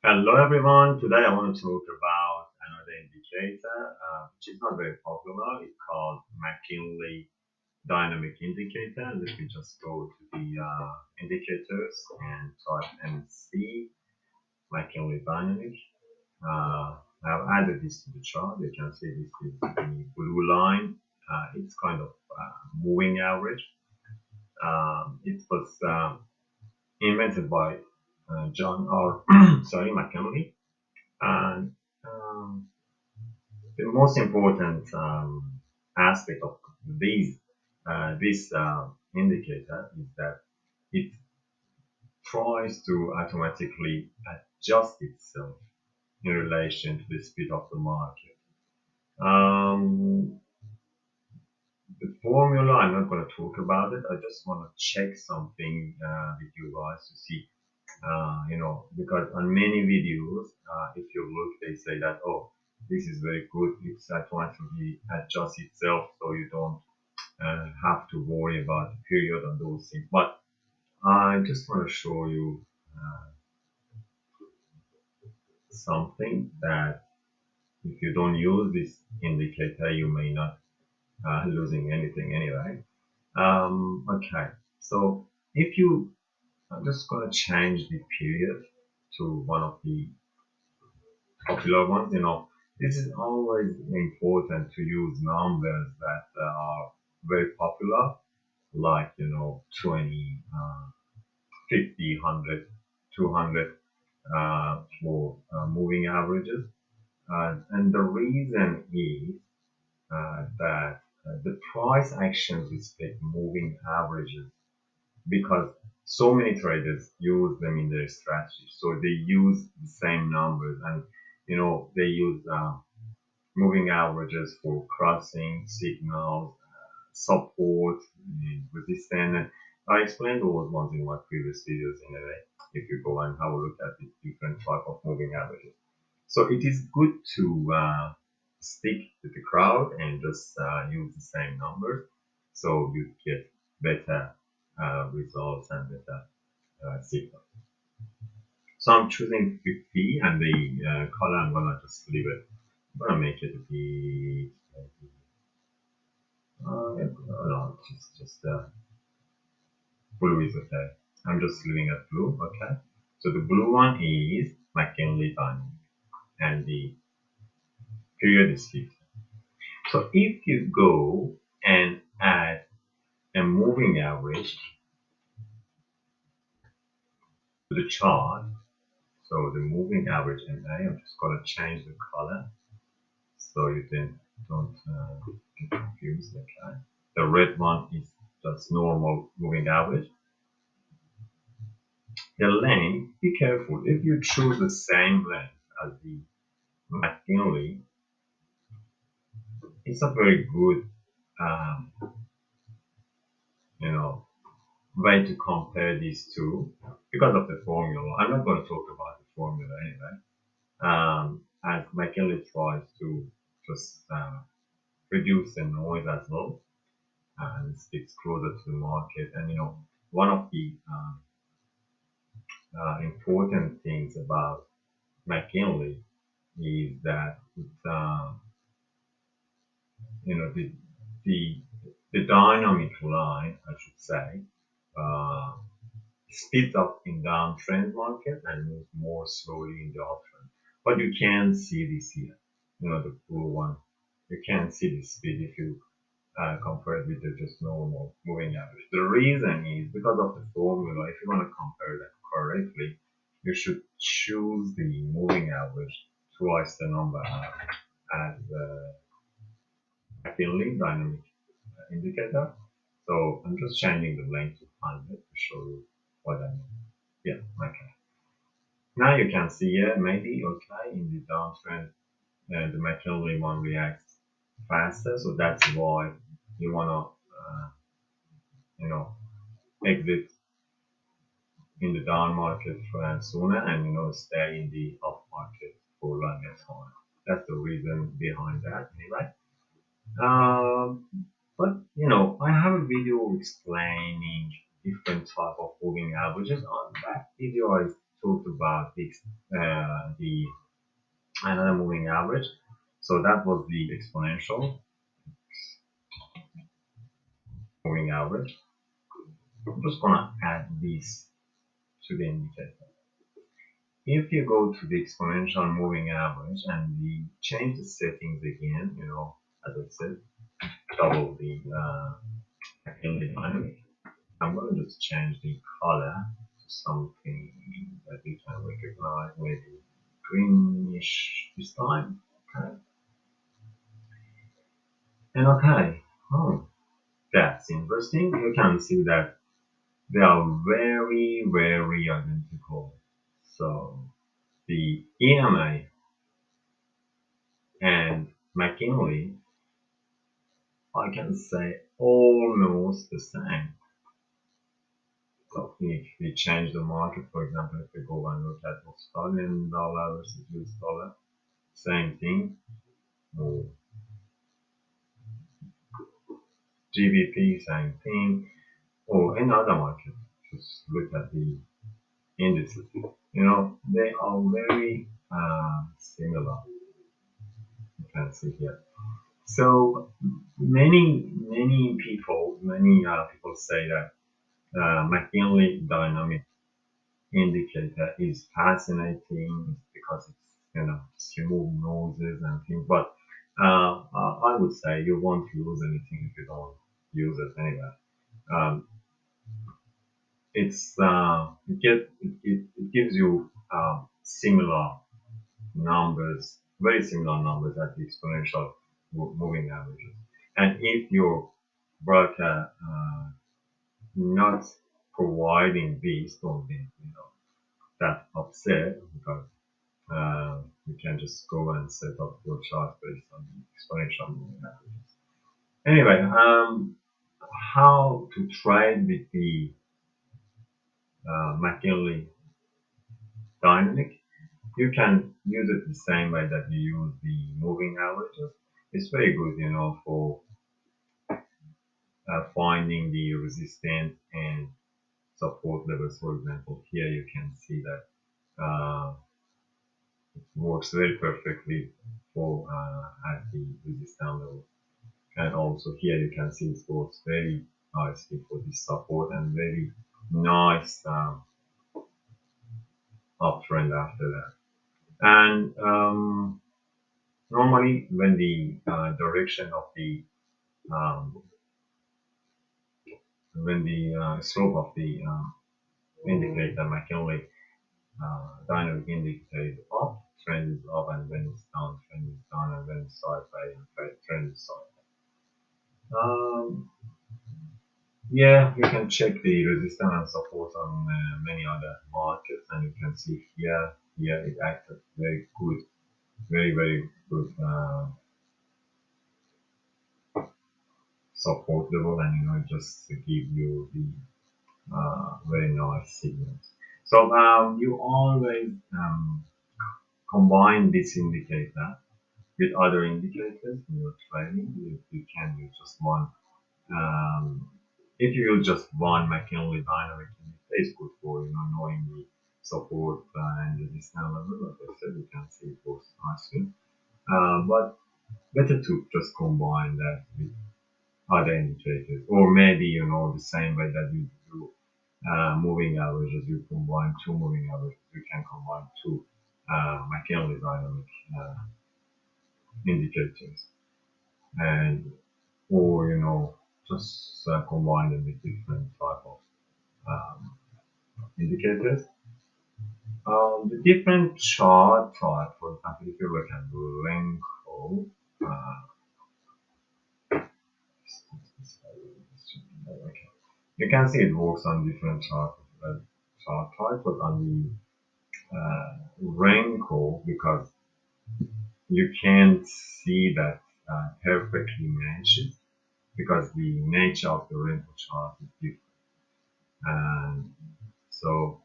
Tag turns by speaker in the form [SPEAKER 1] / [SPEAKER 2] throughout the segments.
[SPEAKER 1] Hello everyone, today I want to talk about another indicator which is not very popular. It's called McGinley dynamic indicator. Let me just go to the indicators and type MC McGinley dynamic. I've added this to the chart. You can see this is the blue line. It's kind of moving average. It was invented by John R. sorry, McGinley. And the most important aspect of this indicator is that it tries to automatically adjust itself in relation to the speed of the market. Um, the formula, I'm not going to talk about it. I just want to check something with you guys to see, because on many videos, if you look, they say that, oh, this is very good. It's automatically adjusts itself, so you don't have to worry about the period and those things. But I just want to show you something that if you don't use this indicator, you may not losing anything anyway. Okay, so if you, I'm just gonna change the period to one of the popular ones. This is always important to use numbers that are very popular, like 20, 50, 100, 200 for moving averages. And the reason is that the price actions respect moving averages because so many traders use them in their strategy. So they use the same numbers and they use moving averages for crossing signals, support, resistance. And I explained all those ones in my previous videos anyway. If you go and have a look at the different type of moving averages. So it is good to stick with the crowd and just use the same numbers so you get better results and better signal. So I'm choosing 50 and the color I'm gonna just leave it. I'm gonna make it a bit no, just blue is okay. I'm just leaving it blue, okay? So the blue one is McGinley dynamic and the period is 50. So if you go and add a moving average to the chart, so the moving average MA, I'm just going to change the color so you then don't get confused. Okay, the red one is just normal moving average. The length, be careful if you choose the same length as the McGinley. It's a very good, um, you know, way to compare these two because of the formula. I'm not going to talk about the formula anyway. As McGinley tries to just reduce the noise as well and sticks closer to the market. And one of the important things about McGinley is that it, the the the dynamic line, I should say, uh, speeds up in downtrend market and moves more slowly in the uptrend. But you can see this here, the blue one. You can see the speed if you compare it with the just normal moving average. The reason is because of the formula. If you want to compare that correctly, you should choose the moving average twice the number as McGinley dynamic indicator. So I'm just changing the length to 100 to show you what I mean. Yeah, okay. Now you can see here, maybe, okay, in the downtrend, the McGinley one reacts faster, so that's why you want to, exit in the down market sooner and, stay in the up market for longer time. That's the reason behind that, anyway. Um, but, I have a video explaining different type of moving averages. On that video, I talked about the another moving average. So that was the exponential moving average. I'm just gonna add this to the indicator. If you go to the exponential moving average and we change the settings again, as I said, double the in the dynamic, I'm going to just change the color to something that you can recognize, maybe greenish this time. Okay. And okay, oh, that's interesting. You can see that they are very, very identical. So the EMA and McGinley, I can say almost the same. So if we change the market, for example, if we go and look at Australian dollar versus US dollar, same thing, or GBP, same thing, or any other market, just look at the indices. They are very similar. You can see here. So many people say that McGinley dynamic indicator is fascinating because it's smooth noses and things. But I would say you won't lose anything if you don't use it anyway. Um, it gives you similar numbers, very similar numbers at the exponential moving averages. And if your broker not providing these, don't be that upset because you can just go and set up your chart based on the exponential moving averages. Anyway, how to trade with the McGinley dynamic? You can use it the same way that you use the moving averages. It's very good, for finding the resistance and support levels. For example, here you can see that it works very perfectly for at the resistance level. And also here you can see it works very nicely for the support and very nice uptrend after that. And normally when the direction of the when the slope of the indicator McGinley dynamic indicator is up, trend is up, and when it's down, trend is down, and when it's sideways, trend is sideways. Yeah, you can check the resistance and support on many other markets, and you can see here it acted very good, very, very good support level, and it just give you the very nice signals. So you always combine this indicator with other indicators in your trading. You can use just one. If you use just one McGinley dynamic indicator, it's good for knowing the support and resistance level. Like I said, you can see it works nicely. But better to just combine that with other indicators, or maybe the same way that you do moving averages. You combine two moving averages. You can combine two McGinley dynamic indicators, and or just combine them with different type of um, indicators. The different chart type, for example, if you look at Renko, okay, you can see it works on different chart types, but on the Renko, because you can't see that perfectly matches, because the nature of the Renko chart is different. And so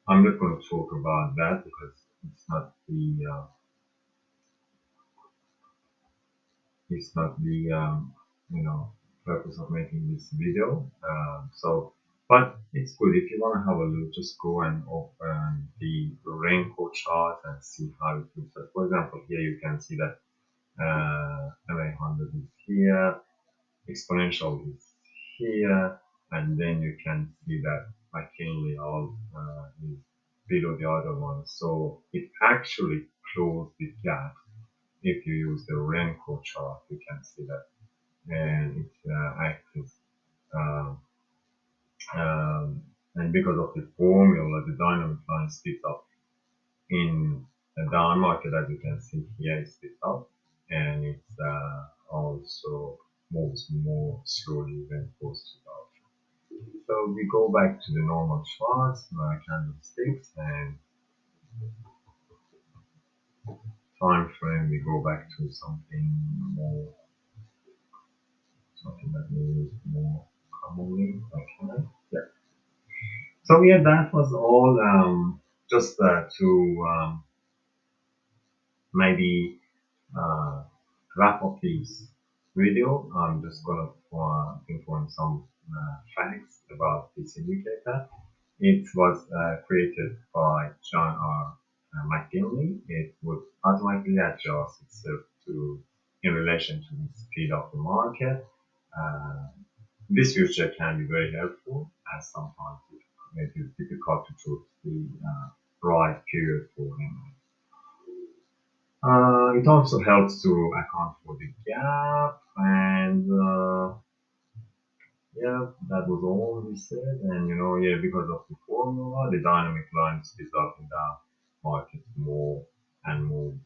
[SPEAKER 1] I'm not going to talk about that because it's not the purpose of making this video. So But it's good if you want to have a look, just go and open the Renko chart and see how it looks like. For example, here you can see that MA100 is here, exponential is here, and then you can see that McGinley all is below the other one. So it actually closed the gap. If you use the Renko chart, you can see that, and it acts um, and because of the formula, the dynamic line splits up in a down market, as you can see here, it splits up, and it also moves more slowly than goes to the uptrend. So we go back to the normal charts, candlesticks, and time frame. We go back to something that we use more commonly. Okay, yeah. So yeah, that was all. Just to maybe uh, wrap up this video, I'm just gonna inform some facts about this indicator. It was created by John R. McGinley. It would automatically adjust itself to in relation to the speed of the market. Uh, this feature can be very helpful as sometimes it is difficult to choose the right period for M. It also helps to account for the gap, and yeah, that was all we said. And yeah, because of the formula, the dynamic line is up and down market more and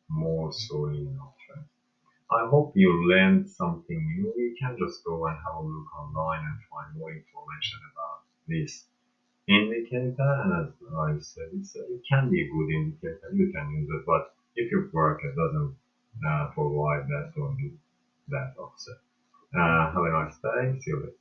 [SPEAKER 1] more slowly in uptrend. I hope you learned something new. You can just go and have a look online and find more information about this indicator. And as I said, it can be a good indicator. You can use it, but if your worker doesn't provide that, don't do that offset. Have a nice day. See you later.